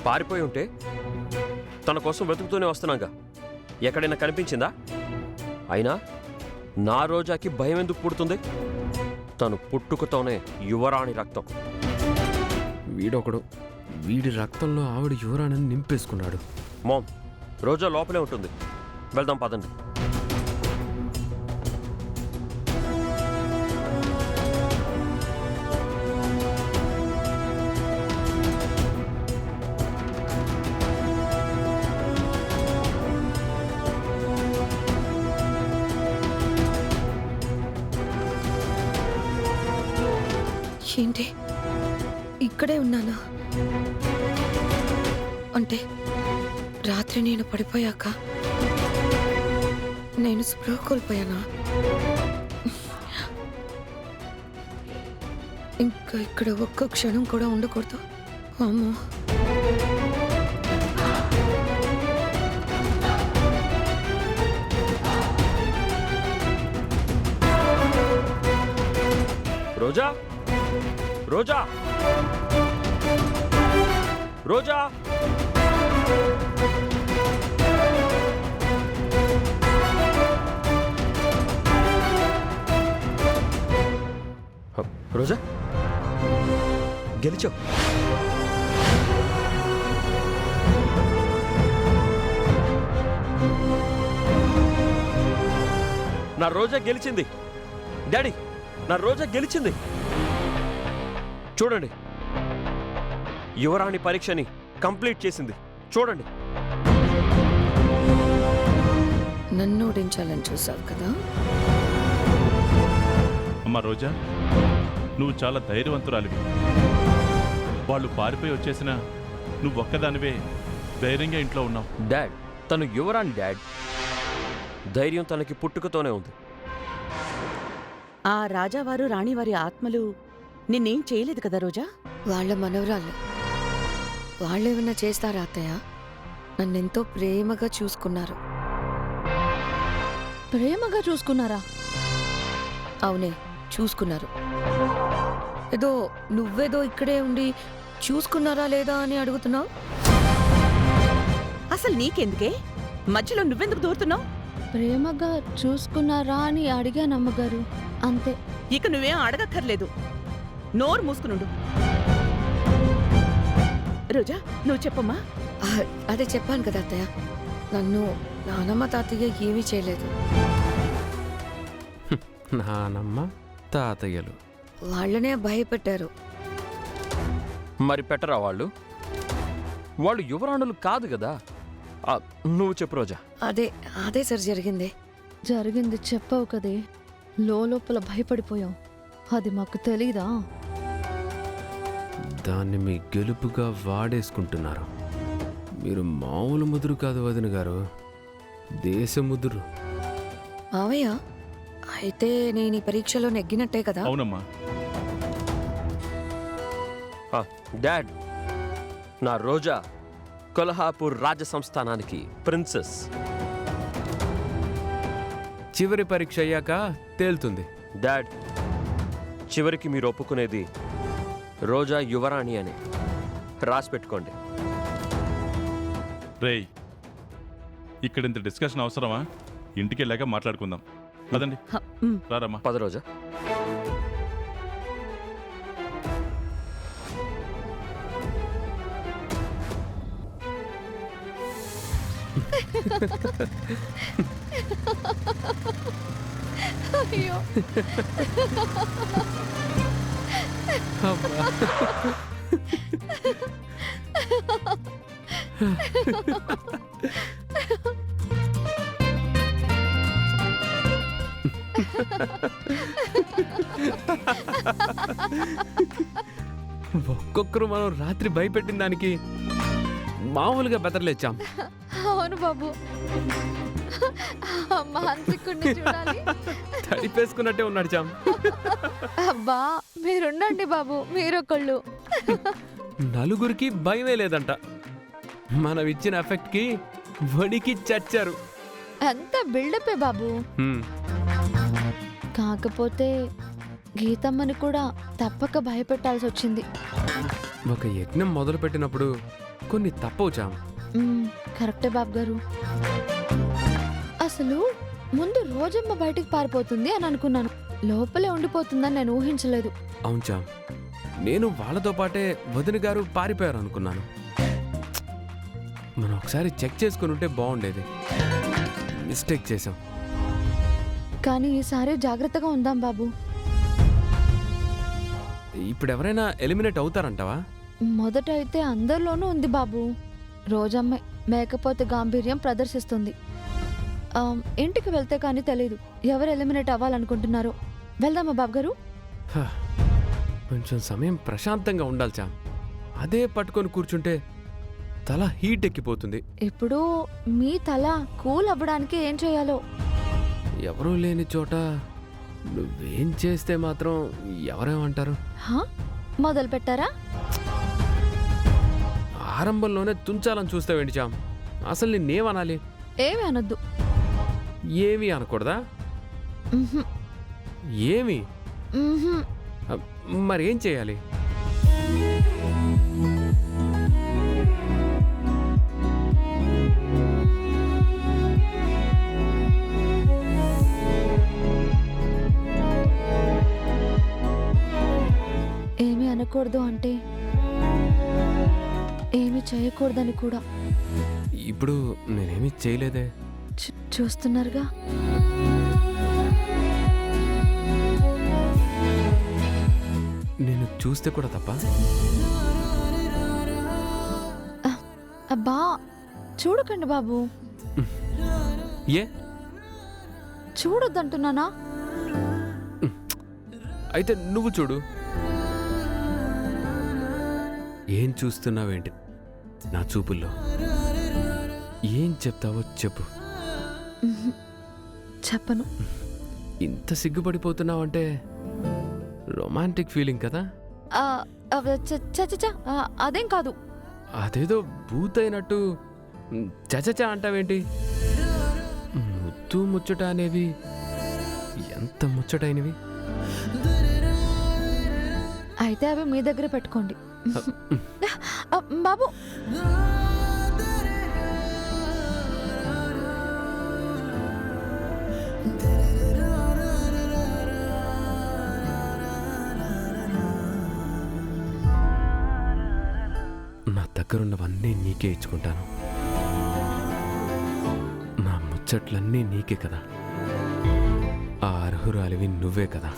పారిపోయి ఉంటే తన కోసం వెతుకుతూనే వస్తున్నాగా, ఎక్కడైనా కనిపించిందా? అయినా నా రోజాకి భయం ఎందుకు పుడుతుంది? తను పుట్టుకతోనే యువరాణి రక్తం. వీడొకడు, వీడి రక్తంలో ఆవిడ యువరాణిని నింపేసుకున్నాడు. మామ్, రోజా లోపలే ఉంటుంది, వెళ్దాం పదండి. ఏంటి ఇక్కడే ఉన్నానా? అంటే రాత్రి నేను పడిపోయాక నేను స్పృహ కోల్పోయానా? ఇంకా ఇక్కడ ఒక్క క్షణం కూడా ఉండకూడదు. అమ్మో, రోజా, రోజా, రోజా! రోజా, గెలిచావు. నా రోజా గెలిచింది డాడీ, నా రోజా గెలిచింది. చూడండి, యువరాణి పరీక్షని కంప్లీట్ చేసింది. చూడండి. నన్ను ఓడించాలని చూసావు కదా? అమ్మా రోజా, నువ్వు చాలా ధైర్యవంతురాలివి. వాళ్ళు పారిపోయి వచ్చేసినా నువ్వు ఒక్కదానివే ధైర్యంగా ఇంట్లో ఉన్నావు. డాడ్, తను యువరాణి డాడ్. ధైర్యం తనకి పుట్టుకతోనే ఉంది. ఆ రాజావారు రాణివారి ఆత్మలు నిన్నేం చేయలేదు కదా రోజా? వాళ్ళ మనవరాళ్ళు. వాళ్ళేమన్నా చేస్తారా అత్తయ్య? నన్నెంతో ప్రేమగా చూసుకున్నారు. ప్రేమగా చూసుకున్నారా? అవునే, చూసుకున్నారు. ఏదో నువ్వేదో ఇక్కడే ఉండి చూసుకున్నారా లేదా అని అడుగుతున్నావు. అసలు నీకెందుకే? మధ్యలో నువ్వెందుకు దూరుతున్నావు? ప్రేమగా చూసుకున్నారా అని అడిగాను అమ్మగారు, అంతే. ఇక నువ్వేం అడగక్కర్లేదు, నోరు మూసుకునుండు. రోజా, నువ్వు చెప్పమ్మా. అదే చెప్పాను కదా అత్తయ్య, నన్ను నానమ్మ తాతయ్య ఏమీ చేయలేదు. నానమ్మ తాతయ్యలు వాళ్ళనే భయపెట్టారు. మరి పెట్టరా వాళ్ళు? వాళ్ళు యువరాణులు కాదు కదా. నువ్వు చెప్పు రోజా. అదే సార్ జరిగింది. జరిగింది చెప్పావు కదే, లోపల భయపడిపోయావు. అది మాకు తెలీదా? దాన్ని మీ గెలుపుగా వాడేసుకుంటున్నారు. మీరు మామూలు ముదురు కాదు వదిన గారు, దేశ ముదురు. మావయ్య, అయితే నేను ఈ పరీక్షలో నెగ్గినట్టే కదా? అవునమ్మా. డాడ్, నా రోజా కొల్హాపూర్ రాజ సంస్థానానికి ప్రిన్సెస్. చివరి పరీక్ష అయ్యాక తేలుతుంది. డాడ్, చివరికి మీరు ఒప్పుకునేది రోజా యువరాణి అని రాసి పెట్టుకోండి. రేయ్, ఇక్కడ ఇంత డిస్కషన్ అవసరమా? ఇంటికి వెళ్ళాక మాట్లాడుకుందాం. పదండి, రారమ్మా. పద రోజా. అయ్యో, ఒక్కొక్కరు మనం రాత్రి భయపెట్టిన దానికి మామూలుగా బెదరలేచాం. అవును బాబు, మానసికుడిని చూడాలి. తడిపేసుకున్నట్టే ఉన్నాడు చాం. అబ్బా, మీరుండండి బాబు, మీరొకళ్ళు. నలుగురికి భయమే లేదంట. మనం ఇచ్చిన ఎఫెక్ట్ కి వడికి చచ్చారు. అంత బిల్డపే బాబు. కాకపోతే గీతమ్మని కూడా తప్పక భయపెట్టాల్సి వచ్చింది. ఒక యజ్ఞం మొదలు పెట్టినప్పుడు కొన్ని తప్పవు చామ్. కరెక్టే బాబు గారు. అసలు ముందు రోజమ్మ బయటికి పారిపోతుంది అని అనుకున్నాను. లోపలే ఉండిపోతుందని నేను ఊహించలేదు. అవును చామ్, నేను వాళ్ళతో పాటే వదిన గారు పారిపోయారు అనుకున్నాను. మనం ఒకసారి చెక్ చేసుకుని ఉంటే బాగుండేది. మిస్టేక్ చేసాం. కానీ ఈసారి జాగ్రత్తగా ఉందాం బాబు. ఇప్పుడు ఎవరైనా ఎలిమినేట్ అవుతారంటావా? మొదట అయితే అందరిలోనూ ఉంది బాబు. రోజమ్మే మేకపోతే గాంభీర్యం ప్రదర్శిస్తుంది. ఇంటికి వెళ్తే కానీ తెలీదు ఎవరు ఎలిమినేట్ అవ్వాలనుకుంటున్నారో. వెళ్దామా బాబు గారు? హ, కొంచెం సమయం ప్రశాంతంగా ఉండాలి చామ్. అదే పట్టుకొని కూర్చుంటే తల హీట్ ఎక్కిపోతుంది. ఇప్పుడు మీ తల కూల్ అవ్వడానికి ఏం చేయాలో. ఎవరూ లేని చోట నువ్వేం చేస్తే మాత్రం ఎవరేమంటారు? హా? మొదలు పెట్టారా? ఆరంభంలోనే తుంచాలని చూస్తావేంటి చామ్? అసలు నిన్నేమనాలి? ఏమి అనొద్దు. ఏమీ అనకూడదా? ఉహుం, ఏమి? ఉహుం. మరేం చేయాలి? ఏమి అనకూడదు అంటే ఏమి చేయకూడదని కూడా. ఇప్పుడు నేనేమీ చేయలేదే. చూస్తున్నారుగా. నేను చూస్తే కూడా తప్ప? అబ్బా చూడకండి బాబు. ఏ? చూడొద్దంటున్నానా? అయితే నువ్వు చూడు. ఏం చూస్తున్నావేంటి నా చూపుల్లో? ఏం చెప్తావో చెప్పు. ఉహుం, చెప్పను. ఇంత సిగ్గుపడిపోతున్నావంటే రొమాంటిక్ ఫీలింగ్ కదా? అదేం కాదు. అదేదో భూతైనట్టు చచచా అంటావేంటి? ముద్దు ముచ్చట అనేవి ఎంత ముచ్చటైనవి. అయితే అవి మీ దగ్గర పెట్టుకోండి. బాబు నా దగ్గరున్నవన్నీ నీకే ఇచ్చుకుంటాను. నా ముచ్చట్లన్నీ నీకే కదా. ఆ అర్హురాలివి నువ్వే కదా.